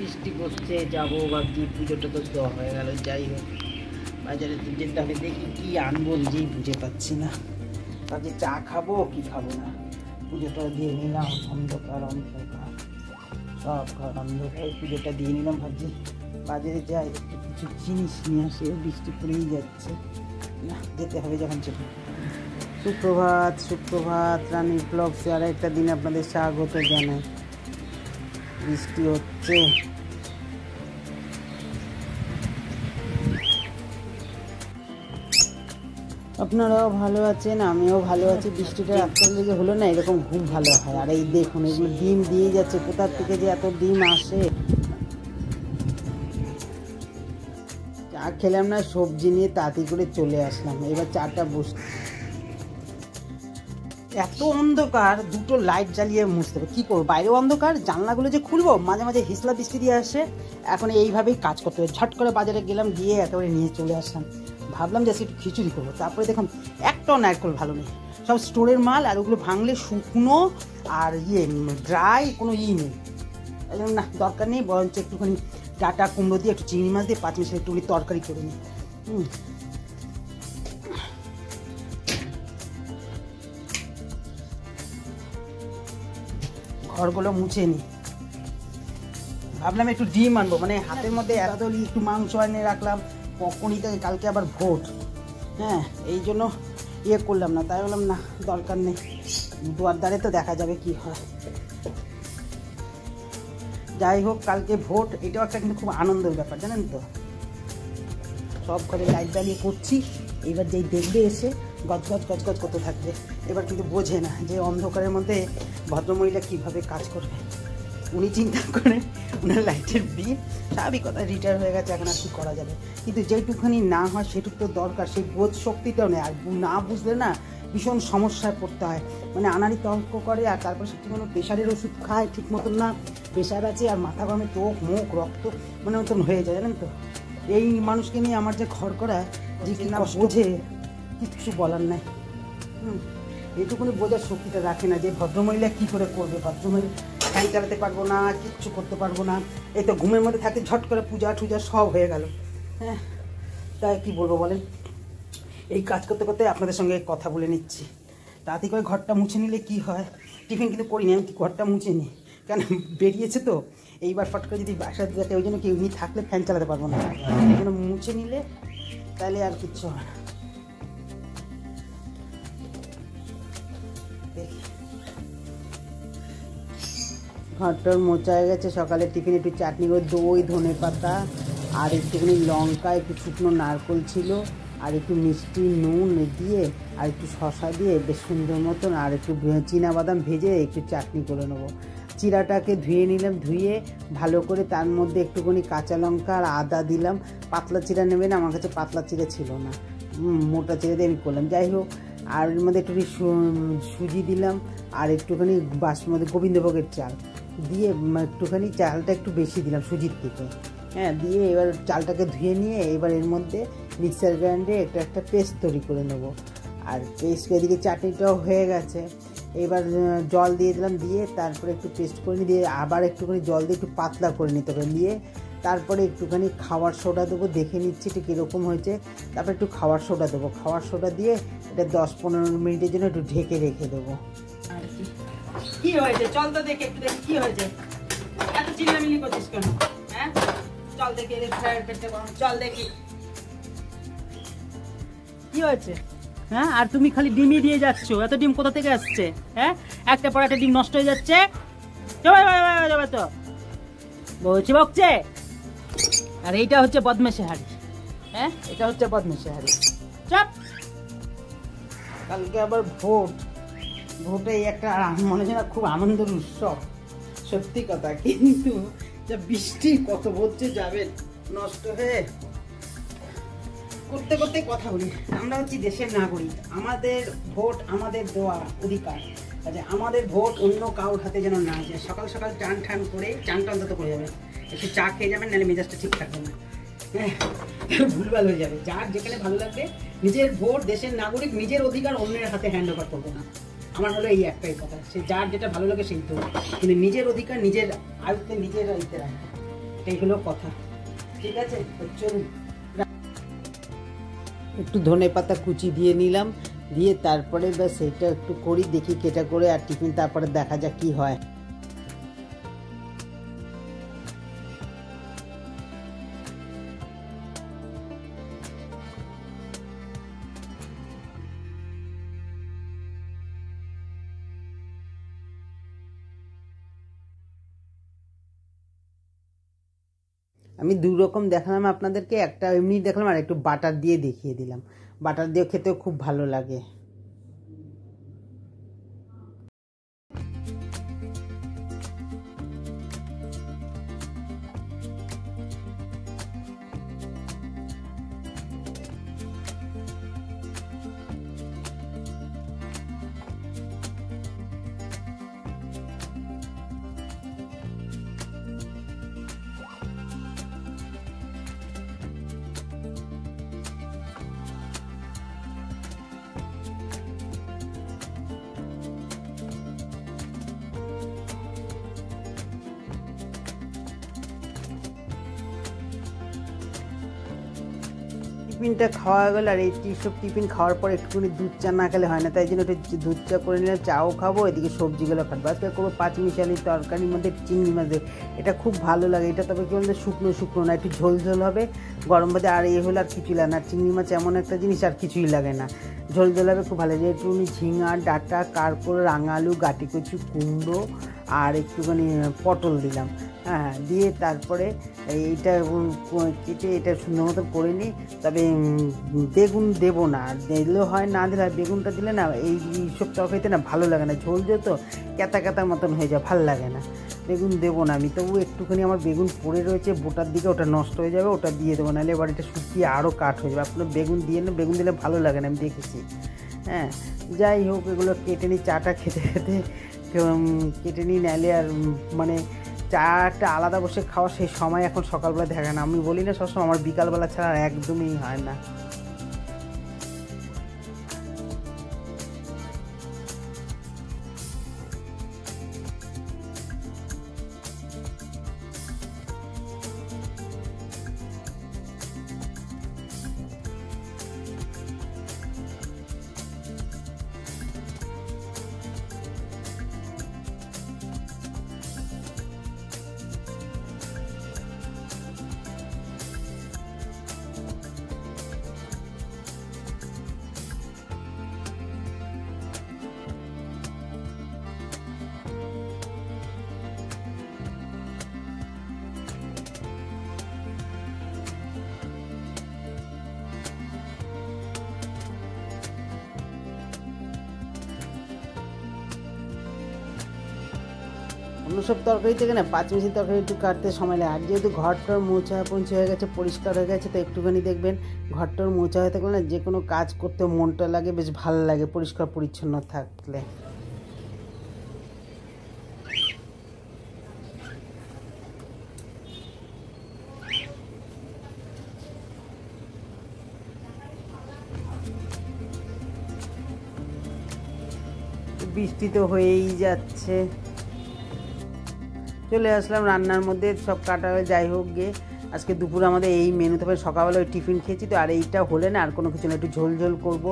বৃষ্টি পড়ছে, যাবো ভাবছি, পুজোটা তো দেওয়া হয়ে গেল। যাই হোক, বাজারে তো যেতে হবে, দেখি কি আনবো নিজেই বুঝে পাচ্ছি না। ভাবছি চা খাবো কি খাবো না। পুজোটা দিয়ে নিলাম, অন্ধকার অন্ধকার, সব ঘর অন্ধকার, পুজোটা দিয়ে নিলাম। ভাবছি বাজারে যাই, একটু কিছু জিনিস নিয়ে আসে, বৃষ্টি পড়েই যাচ্ছে না, যেতে হবে যখন চলে। সুপ্রভাত, সুপ্রভাত, রানী ব্লগসে আর একটা দিন আপনাদের স্বাগত জানাই। বৃষ্টি হচ্ছে, আপনারাও ভালো আছেন, আমিও ভালো আছি। বৃষ্টিটা রাত্রে যে হলো না, এরকম ঘুম ভালো হয়। আর এই দেখুন, এগুলো ডিম দিয়ে যাচ্ছে, কোথা থেকে যে এত ডিম আসে। চা খেলাম না, সবজি নিয়ে তাড়াতাড়ি করে চলে আসলাম। এবার চাটা বসে, এত অন্ধকার, দুটো লাইট জ্বালিয়ে মুছতে হবে। কী করবো, বাইরেও অন্ধকার, জানলাগুলো যে খুলবো, মাঝে মাঝে হিসলা বৃষ্টি দিয়ে আসে। এখন এইভাবেই কাজ করতে হবে। ঝট করে বাজারে গেলাম, গিয়ে একেবারে নিয়ে চলে আসলাম। ভাবলাম যে একটু খিচুড়ি করবো, তারপরে দেখুন একটাও নারকেল ভালো নেই, সব স্টোরের মাল। আর ওগুলো ভাঙলে শুকনো আর ড্রাই, কোনো নেই। এই জন্য না, দরকার নেই, বরঞ্চ একটুখানি ডাটা কুমড়ো দিয়ে, একটু চিংড়ি মাছ দিয়ে, 5 মিনিট একটুখানি তরকারি করে নিই। ঘরগুলো মুছে নিই। ভাবলাম একটু ডিম আনবো, মানে হাতের মধ্যে এতদলি একটু মাংস এনে রাখলাম, কখনইতে কালকে আবার ভোট। হ্যাঁ, এই জন্য করলাম না, তাই বললাম না, দরকার নেই, দুয়ার দ্বারে তো দেখা যাবে কি হয়। যাই হোক, কালকে ভোট, এটাও একটা কিন্তু খুব আনন্দের ব্যাপার, জানেন তো। সব ঘরে লাইট জ্বালিয়ে করছি, এবার যেই দেখবে এসে গজগজ গজগজ করতে থাকবে। এবার কিন্তু বোঝে না যে অন্ধকারের মধ্যে ভদ্রমহিলা কীভাবে কাজ করবে। উনি চিন্তা করে ওনার লাইটের বিল, স্বাভাবিক কথা, রিটায়ার হয়ে গেছে, এখন আর কি করা যাবে। কিন্তু যেটুকুখানি না হয় সেটুকু তো দরকার, সেই বোধ শক্তিটাও নেই। আর না বুঝলে না, ভীষণ সমস্যায় পড়তে হয়। মানে আনাড়ি তর্ক করে, আর তারপরে সেটি কোনো প্রেশারের ওষুধ খায় ঠিক মতন না, প্রেশার আছে, আর মাথা ঘামে, চোখ মুখ রক্ত মানে মতন হয়ে যায়, জানেন তো। এই মানুষকে নিয়ে আমার যে ঘর করা, যে কিনা বোঝে, কিচ্ছু বলার নাই। এইটুকুনি বোঝার শক্তিটা রাখে না যে ভদ্রমহিলা কী করে করবে। ভদ্রমহিলা ফ্যান চালাতে পারবো না, কিচ্ছু করতে পারবো না। এই তো ঘুমের মধ্যে থাকে, ঝট করে পূজা টুজা সব হয়ে গেল। হ্যাঁ, তাই কি বলবো বলেন। এই কাজ করতে করতে আপনাদের সঙ্গে কথা বলে নিচ্ছি। তাড়াতাড়ি করে ঘরটা মুছে নিলে কি হয়, টিফিন কিন্তু করিনি, আমি ঘরটা মুছে নিই, কেন বেরিয়েছে তো। এইবার ফট করে যদি বাসায় দেখে, ওই জন্য কি এমনি থাকলে ফ্যান চালাতে পারবো না, এই জন্য মুছে নিলে তাহলে আর কিচ্ছু হয় না। ঘরটার মোচা হয়ে গেছে। সকালে টিফিন একটু চাটনি করে, দই, ধনে পাতা, আর একটুখানি লঙ্কা, একটু শুকনো নারকেল ছিল, আর একটু মিষ্টি নুন দিয়ে, আর একটু শসা দিয়ে বেশ সুন্দর মতন, আর একটু চীনাবাদাম ভেজে একটু চাটনি করে নেবো। চিড়াটাকে ধুয়ে নিলাম, ধুয়ে ভালো করে তার মধ্যে একটুখানি কাঁচা লঙ্কা আর আদা দিলাম। পাতলা চিড়া নেবেন, আমার কাছে পাতলা চিড়া ছিল না, মোটা চিড়া দিয়ে আমি করলাম। যাই হোক, আর এর মধ্যে একটুখানি সুজি দিলাম, আর একটুখানি বাসমতি গোবিন্দভোগের চাল দিয়ে, একটুখানি চালটা একটু বেশি দিলাম সুজির থেকে। হ্যাঁ, দিয়ে এবার চালটাকে ধুয়ে নিয়ে এবার এর মধ্যে মিক্সার গ্রাইন্ডে একটা পেস্ট তৈরি করে নেব। আর পেস্ট, এদিকে চাটনিটাও হয়ে গেছে। এবার জল দিয়ে দিলাম, দিয়ে তারপরে একটু পেস্ট করে দিয়ে আবার একটুখানি জল দিয়ে একটু পাতলা করে নিতে হবে। নিয়ে তারপরে একটুখানি খাওয়ার সোডা দেবো, দেখে নিচ্ছি এটা কীরকম হয়েছে। তারপরে একটু খাওয়ার সোডা দেবো, খাওয়ার সোডা দিয়ে এটা 10-15 মিনিটের জন্য একটু ঢেকে রেখে দেবো। আর কি হয়েছে, চল তো দেখে, একটু দেখি কি হয়েছে, এত চিল্লামিল্লি করছিস কেন? হ্যাঁ, চল দেখি, চল দেখি কি হয়েছে। হ্যাঁ, আর তুমি খালি ডিমই দিয়ে যাচ্ছ, এত ডিম কোথা থেকে আসছে? হ্যাঁ, একটা পর একটা ডিম নষ্ট হয়ে যাচ্ছে। তো বলছি বকছে। আর এইটা হচ্ছে বদমেশে হাড়ি। হ্যাঁ, এটা হচ্ছে বদমেশে হাড়ি। চাপ, কালকে আবার ভোট, ভোটে একটা মনে হয় না খুব আনন্দের উৎসব, সত্যি কথা। কিন্তু যা বৃষ্টি, কত ভোট যে যাবে নষ্ট হয়ে। করতে করতে কথা বলি, আমরা হচ্ছি দেশের নাগরিক, আমাদের ভোট আমাদের দেওয়া অধিকার। আচ্ছা, আমাদের ভোট অন্য কারোর হাতে যেন না যায়। সকাল সকাল চান করে, চানটা অন্তত করে যাবেন, একটু চা খেয়ে যাবেন, নাহলে মেজাজটা ঠিক থাকবে না। হ্যাঁ, ভুলভাল হয়ে যাবে। যার যেখানে ভালো লাগবে, নিজের ভোট, দেশের নাগরিক, নিজের অধিকার অন্যের হাতে হ্যান্ড ওভার করবো না। আমার হলো এই একটাই কথা, সে যার যেটা ভালো লাগে সেই তো, কিন্তু নিজের অধিকার নিজের আয়ত্তে, নিজের আয়ত্তে রাখবে। এটাই হলো কথা। ঠিক আছে, চলুন। একটু ধনে পাতা কুচি দিয়ে নিলাম, দিয়ে তারপরে ব্যাস এটা একটু করি, দেখি কেটা করে আর টিফিন, তারপরে দেখা যাক কি হয়। আমি দুই রকম দেখালাম আপনাদেরকে, একটা এমনি দেখলাম আর একটু বাটার দিয়ে দেখিয়ে দিলাম। বাটার দিয়ে খেতেও খুব ভালো লাগে। টিফিনটা খাওয়া গেল, আর এই সব টিফিন খাওয়ার পর একটুখানি দুধ চা না খেলে হয় না, তাই জন্য একটু দুধ চা করে নিলাম, চাও খাবো, এদিকে সবজিগুলো খাবো। আজকে করবো পাঁচমিশালি তরকারির মধ্যে চিংড়ি মাছ দেবো, এটা খুব ভালো লাগে। এটা তবে কি বলতে শুকনো শুকনো না, একটু ঝোল ঝোল হবে গরম ভাতে, আর এই হলে আর কিছুই লাগে না। চিংড়ি মাছ এমন একটা জিনিস আর কিছুই লাগে না, ঝোল ঝোল হবে, খুব ভালো লাগে। একটুখানি ঝিঙা, ডাঁটা, কারকোল, রাঙালু, গাটি কচু, কুমড়ো আর একটুখানি পটল দিলাম। হ্যাঁ, দিয়ে তারপরে এইটা কেটে এটা সুন্দর মতো করে নিই। তবে বেগুন দেবো না, দিলেও হয়, না দিলে বেগুনটা দিলে না এই সব তরকারিতে না ভালো লাগে না, ঝোল যেত ক্যাতা ক্যাতার মতন হয়ে যায়, ভালো লাগে না। বেগুন দেবো না আমি, তবু একটুখানি আমার বেগুন পড়ে রয়েছে বোটার দিকে, ওটা নষ্ট হয়ে যাবে, ওটা দিয়ে দেবো, নাহলে এবার এটা শুকিয়ে আরও কাঠ হয়ে যাবে। আপনার বেগুন দিয়ে না, বেগুন দিলে ভালো লাগে না, আমি দেখেছি। হ্যাঁ, যাই হোক, এগুলো কেটে নিই, চাটা খেতে খেতে কেটে নিই, নাহলে আর মানে চাটা আলাদা বসে খাওয়া সেই সময় এখন সকালবেলা দেখা না। আমি বলি না সবসময় আমার বিকালবেলা ছাড়া একদমই হয় না। অন্য সব তরকারি থেকে না পাঁচমিশালি তরকারি একটু কাটতে সময় লাগে। আর যেহেতু ঘরটার মোছা পঞ্চা হয়ে গেছে, পরিষ্কার হয়ে গেছে, তো একটুখানি দেখবেন ঘরটার মোছা হয়ে থাকলে না যে কোনো কাজ করতে মনটা লাগে, বেশ ভালো লাগে পরিষ্কার পরিচ্ছন্ন থাকলে। বৃষ্টি তো হয়েই যাচ্ছে। চলে আসলাম রান্নার মধ্যে, সব কাটা হয়ে যাই হোক গিয়ে। আজকে দুপুরে আমাদের এই মেনু, তবে সকালবেলা ওই টিফিন খেয়েছি তো, আর এইটা হলে না আর কোনো কিছু না, একটু ঝোল ঝোল করবো।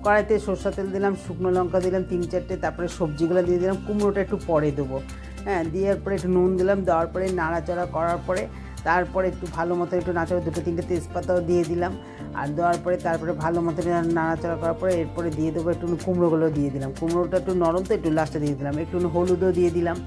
কড়াইতে সরষা তেল দিলাম, শুকনো লঙ্কা দিলাম 3-4টে, তারপরে সবজিগুলো দিয়ে দিলাম, কুমড়োটা একটু পরে দেবো। হ্যাঁ, দেওয়ার পরে একটু নুন দিলাম, দেওয়ার পরে নাড়াচাড়া করার পরে তারপরে একটু ভালো মতো একটু নাড়াচাড়া, 2-3টে তেজপাতাও দিয়ে দিলাম। আর দেওয়ার পরে তারপরে ভালো মতো নাড়াচাড়া করার পরে এরপরে দিয়ে দেবো একটু কুমড়োগুলো দিয়ে দিলাম। কুমড়োটা একটু নরম তো, একটু লাস্টে দিয়ে দিলাম, একটু হলুদও দিয়ে দিলাম।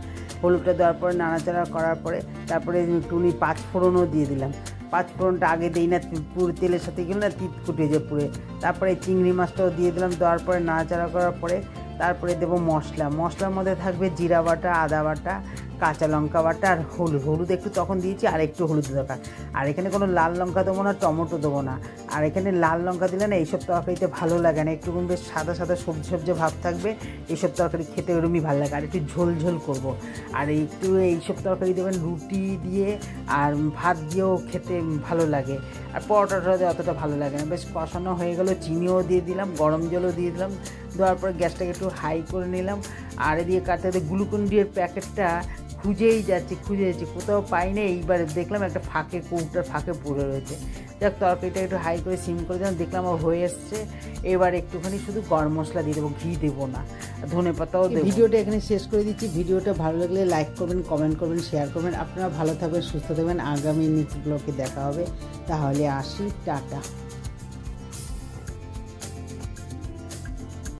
হলুদটা দেওয়ার পরে নাড়াচাড়া করার পরে তারপরে একটুনি পাঁচফোড়নও দিয়ে দিলাম। পাঁচফোড়নটা আগে দিই না, পুরো তেলের সাথে গেলে না তিত কুটে যায় পুরে। তারপরে চিংড়ি মাছটাও দিয়ে দিলাম, দেওয়ার পরে নাড়াচাড়া করার পরে তারপরে দেবো মশলা। মশলার মধ্যে থাকবে জিরা বাটা, আদা বাটা, কাঁচা লঙ্কা বাটা আর হলুদ। হলুদ একটু তখন দিয়েছি, আর একটু হলুদ দরকার। আর এখানে কোনো লাল লঙ্কা দেবো না, টমেটো দেবো না। আর এখানে লাল লঙ্কা দিলে না এইসব তরকারিতে ভালো লাগে না, একটু বেশ সাদা সাদা সবজি সবজি ভাব থাকবে, এইসব তরকারি খেতে ওরমই ভালো লাগে। আর একটু ঝোল ঝোল করবো। আর একটু এইসব তরকারি দেবেন রুটি দিয়ে আর ভাত দিয়েও খেতে ভালো লাগে। আর পরোটাটা অতটা ভালো লাগে না। বেশ কষানো হয়ে গেলো, চিনিও দিয়ে দিলাম, গরম জলও দিয়ে দিলাম। দেওয়ার পরে গ্যাসটাকে একটু হাই করে নিলাম। আর এদিকে কাটতে গ্লুকন ডির প্যাকেটটা খুঁজেই যাচ্ছি কোথাও পাই না। এইবার দেখলাম একটা ফাঁকে, কৌটার ফাঁকে পড়ে রয়েছে। যাক, তরকারিটা একটু হাই করে সিম করে দিলাম, দেখলাম হয়ে এসছে। এবার একটুখানি শুধু গরম মশলা দিয়ে দেবো, ঘি দেবো না, ধনে পাতাও দেবো। ভিডিওটা এখানে শেষ করে দিচ্ছি। ভিডিওটা ভালো লাগলে লাইক করবেন, কমেন্ট করবেন, শেয়ার করবেন। আপনারা ভালো থাকবেন, সুস্থ থাকবেন। আগামী নেক্সট ব্লগে দেখা হবে। তাহলে আসি, টাটা।